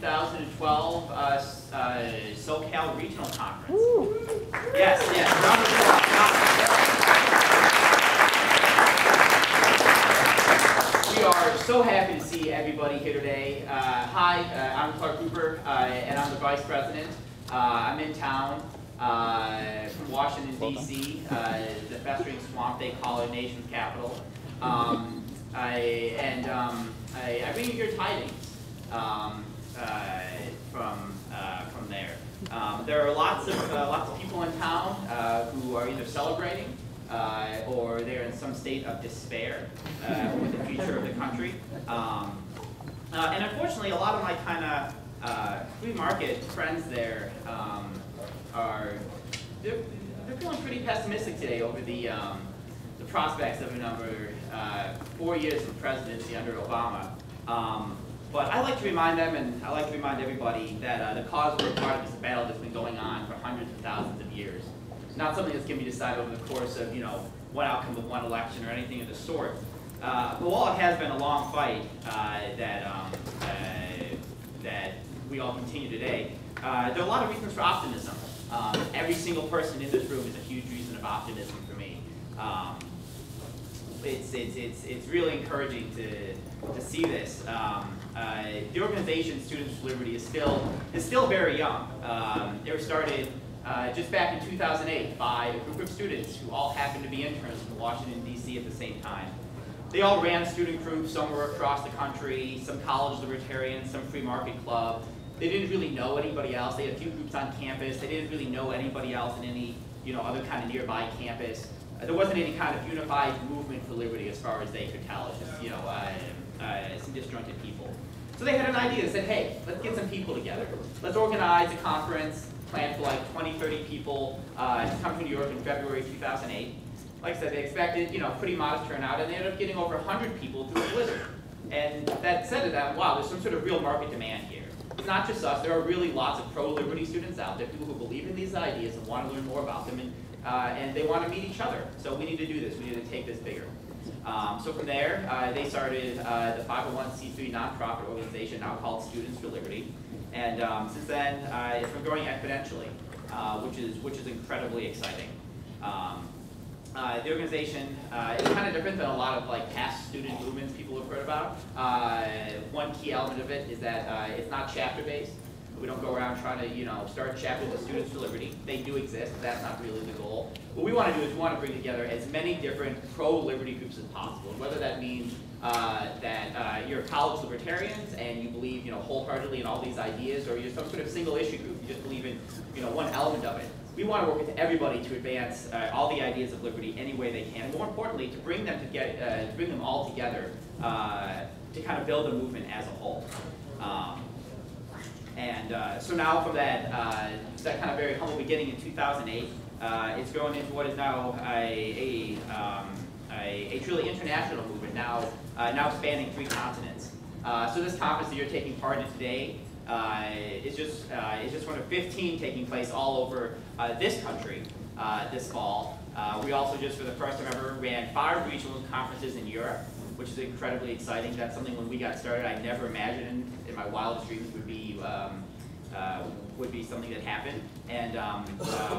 2012 SoCal Regional Conference. Woo. Yes, yes. We are so happy to see everybody here today. Hi, I'm Ruper, and I'm the Vice President. I'm in town from Washington, D.C., the festering swamp they call our nation's capital. I bring you your tidings from there. There are lots of people in town who are either celebrating or they're in some state of despair over the future of the country. And unfortunately, a lot of my kind of free market friends there they're feeling pretty pessimistic today over the prospects of another 4 years of presidency under Obama. But I like to remind them, and I like to remind everybody, that the cause we're part of is a battle that's been going on for hundreds of thousands of years. It's not something that's going to be decided over the course of, one outcome of one election or anything of the sort. But while it has been a long fight that we all continue today, there are a lot of reasons for optimism. Every single person in this room is a huge reason of optimism for me. It's really encouraging to see this. The organization Students for Liberty is still very young. They were started just back in 2008 by a group of students who all happened to be interns in Washington, D.C. at the same time. They all ran student groups somewhere across the country, some college libertarians, some free market club. They didn't really know anybody else. They had a few groups on campus. They didn't really know anybody else in any other kind of nearby campus. There wasn't any kind of unified movement for liberty as far as they could tell. It's just some disjointed people. So they had an idea. They said, hey, let's get some people together. Let's organize a conference, planned for like 20, 30 people to come to New York in February 2008. Like I said, they expected pretty modest turnout, and they ended up getting over 100 people through a blizzard. And that said to them, wow, there's some sort of real market demand here. It's not just us. There are really lots of pro-liberty students out there, people who believe in these ideas and want to learn more about them, and they want to meet each other. So we need to do this. We need to take this bigger. So from there, they started the 501c3 nonprofit organization now called Students for Liberty. And since then, it's been growing exponentially, which is incredibly exciting. The organization is kind of different than a lot of past student movements people have heard about. One key element of it is that it's not chapter-based. We don't go around trying to start chapters of Students for Liberty. They do exist, but that's not really the goal. What we want to do is we want to bring together as many different pro-liberty groups as possible. And whether that means that you're college libertarians and you believe wholeheartedly in all these ideas, or you're some sort of single issue group, you just believe in one element of it. We want to work with everybody to advance all the ideas of liberty any way they can. And more importantly, to bring them all together to kind of build a movement as a whole. So now from that kind of very humble beginning in 2008, it's grown into what is now a truly international movement, now spanning 3 continents. So this conference that you're taking part in today is just one of 15 taking place all over this country this fall. We also just, for the first time ever, ran 5 regional conferences in Europe, which is incredibly exciting. That's something when we got started I never imagined in my wildest dreams would be something that happened. And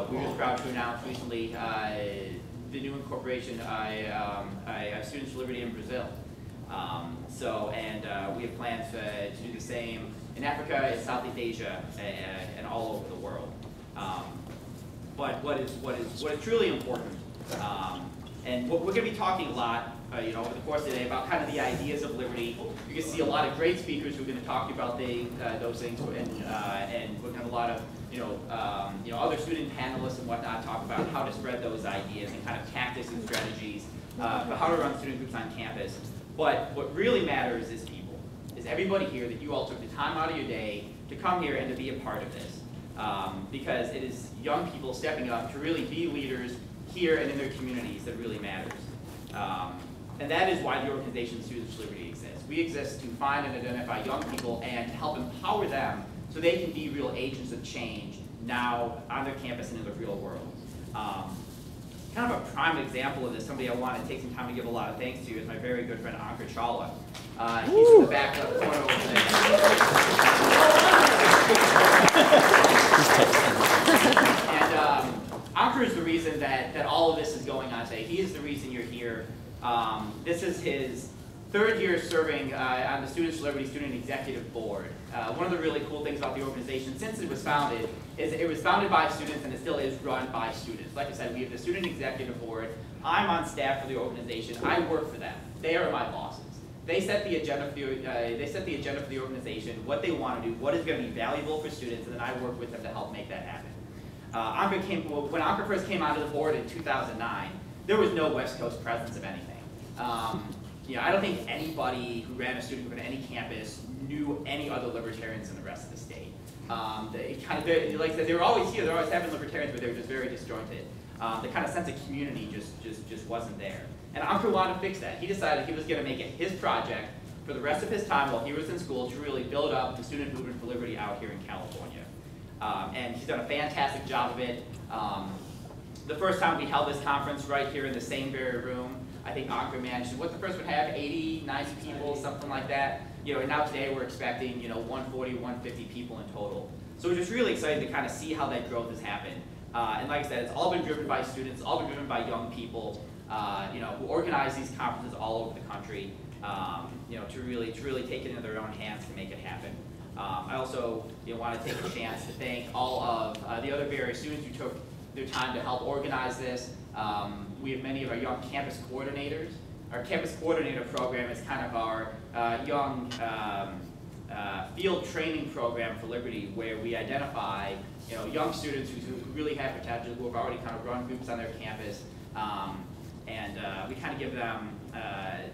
we were just proud to announce recently the new incorporation of Students for Liberty in Brazil. We have plans to do the same in Africa, in Southeast Asia, and all over the world. But what is truly important, and we're going to be talking a lot, over the course of the day about kind of the ideas of liberty. You can see a lot of great speakers who are going to talk to you about those things, and we're going to have a lot of other student panelists and whatnot talk about how to spread those ideas and kind of tactics and strategies for how to run student groups on campus. But what really matters is people, is everybody here, that you all took the time out of your day to come here and to be a part of this. Because it is young people stepping up to really be leaders here and in their communities that really matters. And that is why the organization Students for Liberty exists. We exist to find and identify young people and help empower them so they can be real agents of change now on their campus and in the real world. Kind of a prime example of this, somebody I want to take some time to give a lot of thanks to, is my very good friend Ankur Chawla. He's in the back of the corner over there. And Ankur is the reason that all of this is going on today. He is the reason you're here. This is his third year serving on the Students for Liberty Student Executive Board. One of the really cool things about the organization since it was founded is it was founded by students and it still is run by students. Like I said, we have the Student Executive Board. I'm on staff for the organization. I work for them. They are my bosses. They set the agenda for the organization, what they want to do, what is going to be valuable for students, and then I work with them to help make that happen. When Ankur first came onto the board in 2009, there was no West Coast presence of anything. I don't think anybody who ran a student group at any campus knew any other libertarians in the rest of the state. Like I said, they were always here. They were always having libertarians, but they were just very disjointed. The kind of sense of community just wasn't there. And Ankur wanted to fix that. He decided he was going to make it his project for the rest of his time while he was in school to really build up the student movement for liberty out here in California. And he's done a fantastic job of it. The first time we held this conference right here in the same very room, I think Ankur managed, what the first one have, 80, 90 people, something like that. And now today we're expecting, 140, 150 people in total. So we're just really excited to kind of see how that growth has happened. And like I said, it's all been driven by students, all been driven by young people, who organize these conferences all over the country, to really take it into their own hands to make it happen. I also want to take a chance to thank all of the other various students who took their time to help organize this. We have many of our young campus coordinators. Our campus coordinator program is kind of our young field training program for liberty, where we identify young students who really have potential, who have already kind of run groups on their campus, and we kind of give them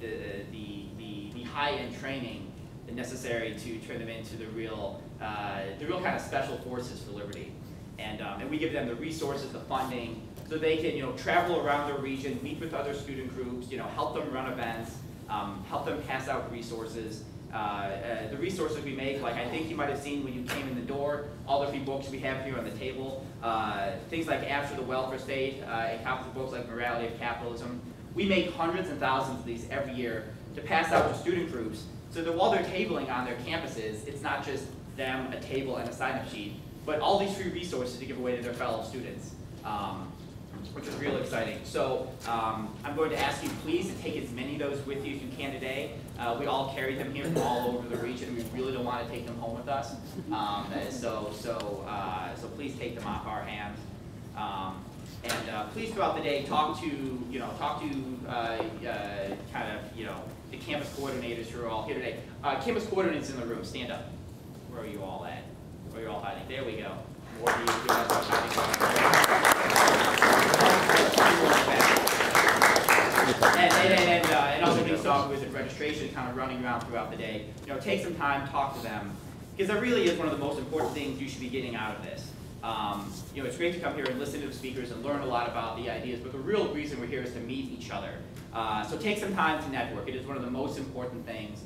the high-end training necessary to turn them into the real kind of special forces for liberty. And we give them the resources, the funding, so they can travel around their region, meet with other student groups, help them run events, help them pass out resources. The resources we make, like I think you might have seen when you came in the door, all the free books we have here on the table, things like After the Welfare State, and copies of books like Morality of Capitalism. We make hundreds and thousands of these every year to pass out to student groups, so that while they're tabling on their campuses, it's not just them, a table, and a sign-up sheet, but all these free resources to give away to their fellow students, which is real exciting. So I'm going to ask you please to take as many of those with you as you can today. We all carry them here from all over the region. We really don't want to take them home with us. So please take them off our hands. And please throughout the day talk to kind of the campus coordinators who are all here today. Campus coordinators in the room, stand up. Where are you all at? Where are you all hiding? There we go. More of you who are hiding. And also these softwares and registration kind of running around throughout the day. Take some time, talk to them, because that really is one of the most important things you should be getting out of this. It's great to come here and listen to the speakers and learn a lot about the ideas, but the real reason we're here is to meet each other. So take some time to network. It is one of the most important things.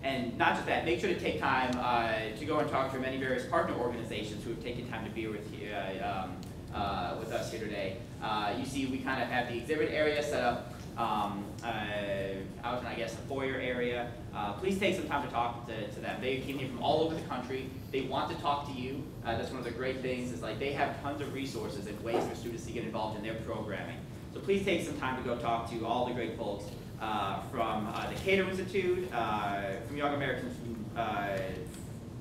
And not just that, make sure to take time to go and talk to many various partner organizations who have taken time to be with you, with us here today. You see, we kind of have the exhibit area set up out in, I guess, the foyer area. Please take some time to talk to them. They came here from all over the country. They want to talk to you. That's one of the great things, is like they have tons of resources and ways for students to get involved in their programming. So please take some time to go talk to all the great folks from the Cato Institute, from Young Americans,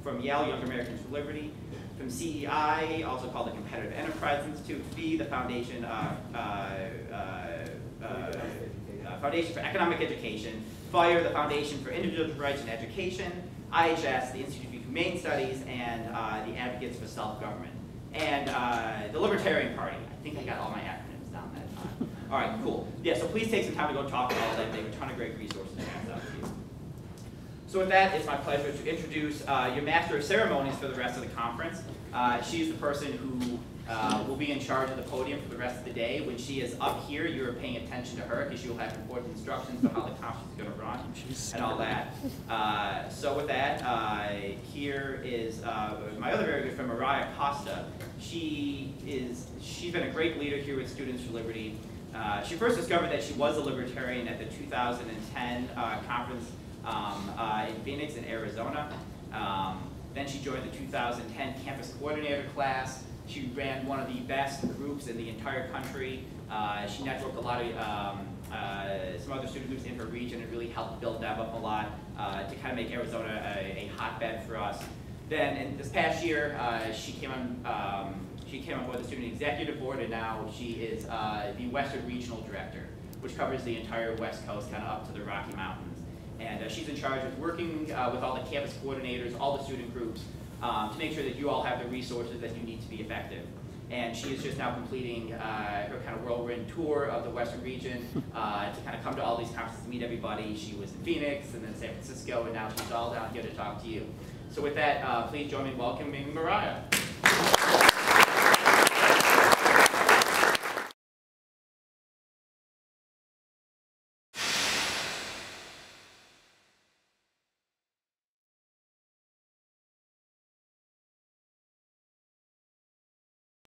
from Yale Young Americans for Liberty, from CEI, also called the Competitive Enterprise Institute, FEE, the Foundation for Economic Education, FIRE, the Foundation for Individual Rights and Education, IHS, the Institute for Humane Studies, and the Advocates for Self-Government, and the Libertarian Party. I think I got all my acronyms down that time. All right, cool. Yeah, so please take some time to go talk to all of them. They have a ton of great resources to pass out to you. So with that, it's my pleasure to introduce your Master of Ceremonies for the rest of the conference. She's the person who will be in charge of the podium for the rest of the day. When she is up here, you're paying attention to her because she will have important instructions on how the conference is going to run and all that. So with that, here is my other very good friend, Mariah Costa. She's been a great leader here with Students for Liberty. She first discovered that she was a libertarian at the 2010 conference in Phoenix, in Arizona. Then she joined the 2010 campus coordinator class. She ran one of the best groups in the entire country. She networked a lot of some other student groups in her region and really helped build them up a lot to kind of make Arizona a hotbed for us. Then in this past year, she came on board the student executive board, and now she is the Western Regional Director, which covers the entire West Coast, kind of up to the Rocky Mountains. And she's in charge of working with all the campus coordinators, all the student groups, to make sure that you all have the resources that you need to be effective. And she is just now completing her kind of whirlwind tour of the Western region to kind of come to all these conferences, meet everybody. She was in Phoenix and then San Francisco, and now she's all down here to talk to you. So with that, please join me in welcoming Mariah.